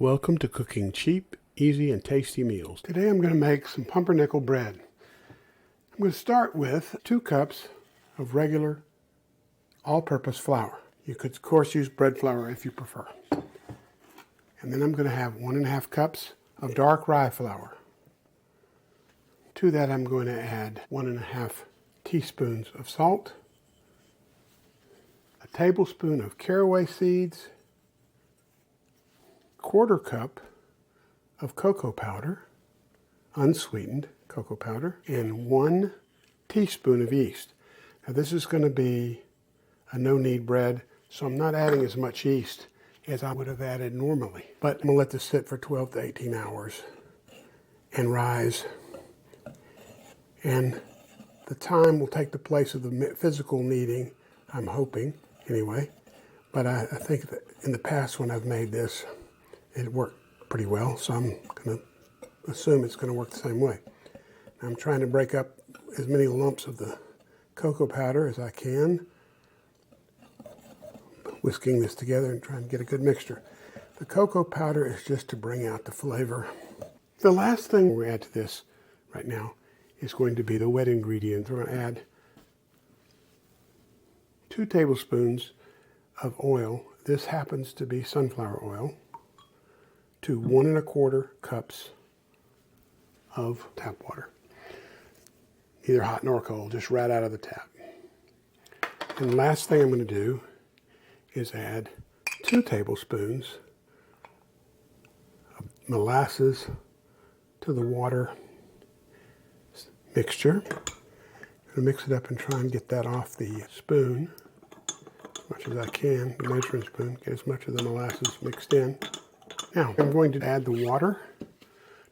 Welcome to cooking cheap, easy, and tasty meals. Today I'm going to make some pumpernickel bread. I'm going to start with 2 cups of regular all-purpose flour. You could of course use bread flour if you prefer. And then I'm going to have 1½ cups of dark rye flour. To that I'm going to add 1½ teaspoons of salt, a tablespoon of caraway seeds, 1/4 cup of cocoa powder, unsweetened cocoa powder, and 1 teaspoon of yeast. Now this is going to be a no-knead bread, so I'm not adding as much yeast as I would have added normally. But I'm going to let this sit for 12 to 18 hours and rise. And the time will take the place of the physical kneading, I'm hoping, anyway. But I think that in the past when I've made this, it worked pretty well, so I'm going to assume it's going to work the same way. I'm trying to break up as many lumps of the cocoa powder as I can, whisking this together and trying to get a good mixture. The cocoa powder is just to bring out the flavor. The last thing we add to this right now is going to be the wet ingredients. We're going to add 2 tablespoons of oil. This happens to be sunflower oil, to 1¼ cups of tap water. Either hot nor cold, just right out of the tap. And the last thing I'm going to do is add 2 tablespoons of molasses to the water mixture. I'm going to mix it up and try and get that off the spoon as much as I can, the measuring spoon, get as much of the molasses mixed in. Now, I'm going to add the water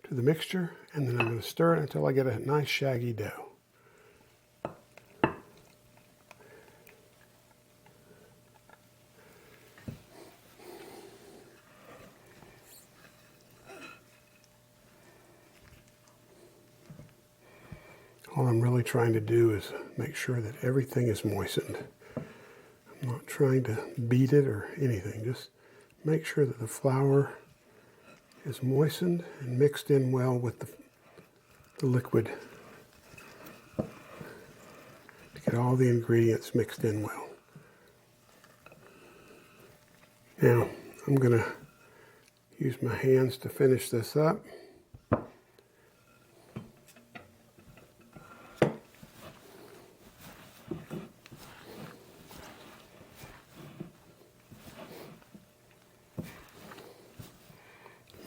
to the mixture, and then I'm going to stir it until I get a nice shaggy dough. All I'm really trying to do is make sure that everything is moistened. I'm not trying to beat it or anything, just make sure that the flour is moistened and mixed in well with the liquid to get all the ingredients mixed in well. Now I'm going to use my hands to finish this up.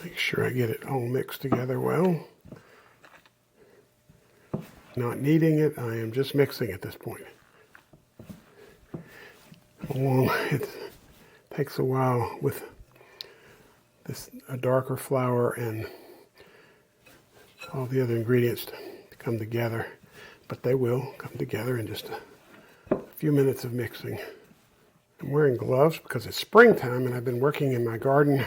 Make sure I get it all mixed together well. Not kneading it, I am just mixing at this point. It takes a while with a darker flour and all the other ingredients to come together, but they will come together in just a few minutes of mixing. I'm wearing gloves because it's springtime and I've been working in my garden,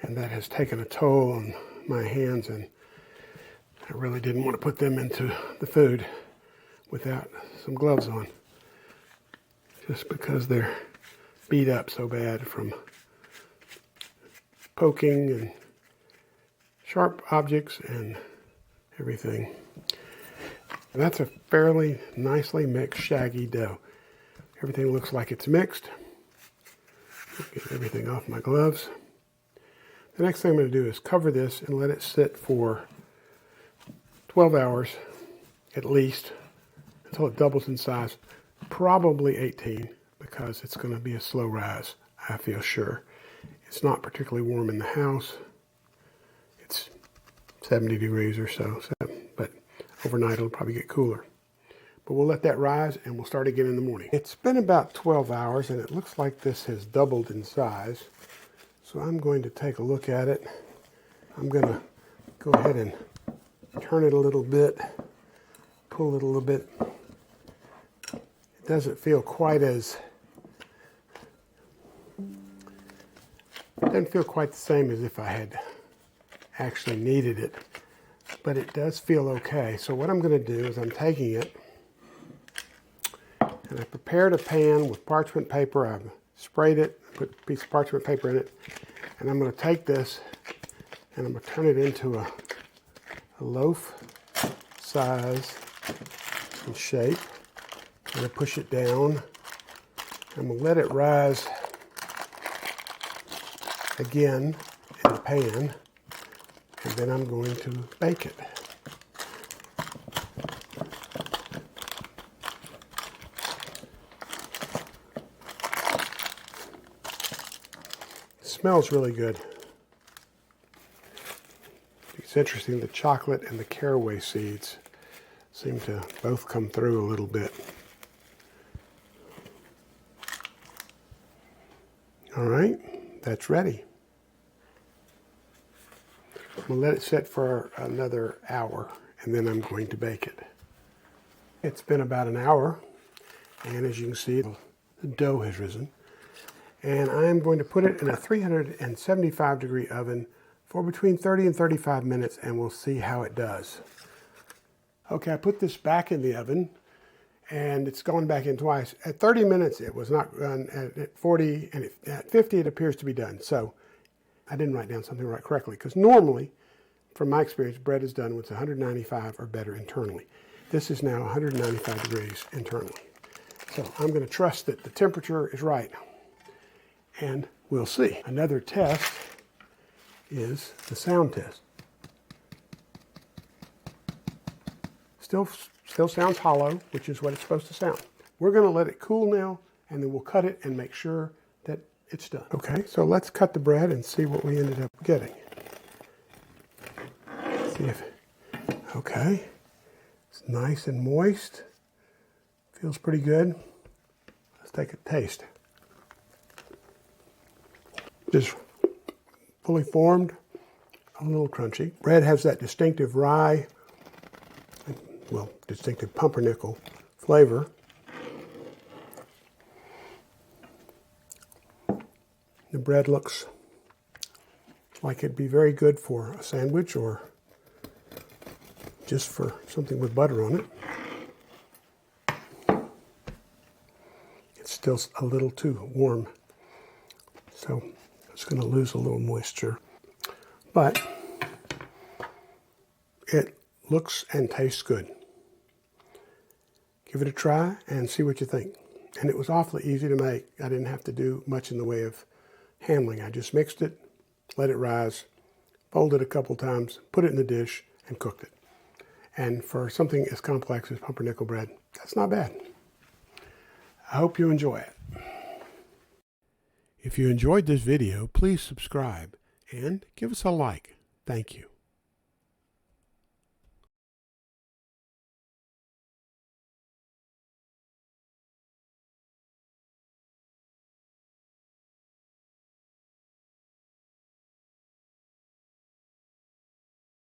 and that has taken a toll on my hands, and I really didn't want to put them into the food without some gloves on, just because they're beat up so bad from poking and sharp objects and everything. And that's a fairly nicely mixed shaggy dough. Everything looks like it's mixed. Get everything off my gloves. The next thing I'm going to do is cover this and let it sit for 12 hours at least until it doubles in size, probably 18, because it's going to be a slow rise, I feel sure. It's not particularly warm in the house. It's 70 degrees or so, but overnight it'll probably get cooler. But we'll let that rise and we'll start again in the morning. It's been about 12 hours and it looks like this has doubled in size. So I'm going to take a look at it. I'm going to go ahead and turn it a little bit, pull it a little bit. It doesn't feel quite the same as if I had actually kneaded it, but it does feel okay. So what I'm going to do is I'm taking it, and I prepared a pan with parchment paper. I've sprayed it, put a piece of parchment paper in it, And I'm going to take this and I'm going to turn it into a loaf size and shape. I'm going to push it down. I'm going to let it rise again in the pan, and then I'm going to bake it. It smells really good. It's interesting, the chocolate and the caraway seeds seem to both come through a little bit. All right, that's ready. I'm going to let it sit for another hour, and then I'm going to bake it. It's been about an hour, and as you can see, the dough has risen. And I'm going to put it in a 375-degree oven for between 30 and 35 minutes, and we'll see how it does. Okay, I put this back in the oven, and it's gone back in twice. At 30 minutes, it was not done. At 40, and at 50, it appears to be done. So I didn't write down something right correctly, because normally, from my experience, bread is done when it's 195 or better internally. This is now 195 degrees internally. So I'm going to trust that the temperature is right, and we'll see. Another test is the sound test. Still sounds hollow, which is what it's supposed to sound. We're going to let it cool now, and then we'll cut it and make sure that it's done. Okay, so let's cut the bread and see what we ended up getting. See if, okay, it's nice and moist. Feels pretty good. Let's take a taste. Just fully formed, a little crunchy. Bread has that distinctive rye, well, distinctive pumpernickel flavor. The bread looks like it'd be very good for a sandwich or just for something with butter on it. It's still a little too warm, so it's going to lose a little moisture. But it looks and tastes good. Give it a try and see what you think. And it was awfully easy to make. I didn't have to do much in the way of handling. I just mixed it, let it rise, folded it a couple times, put it in the dish, and cooked it. And for something as complex as pumpernickel bread, that's not bad. I hope you enjoy it. If you enjoyed this video, please subscribe and give us a like. Thank you.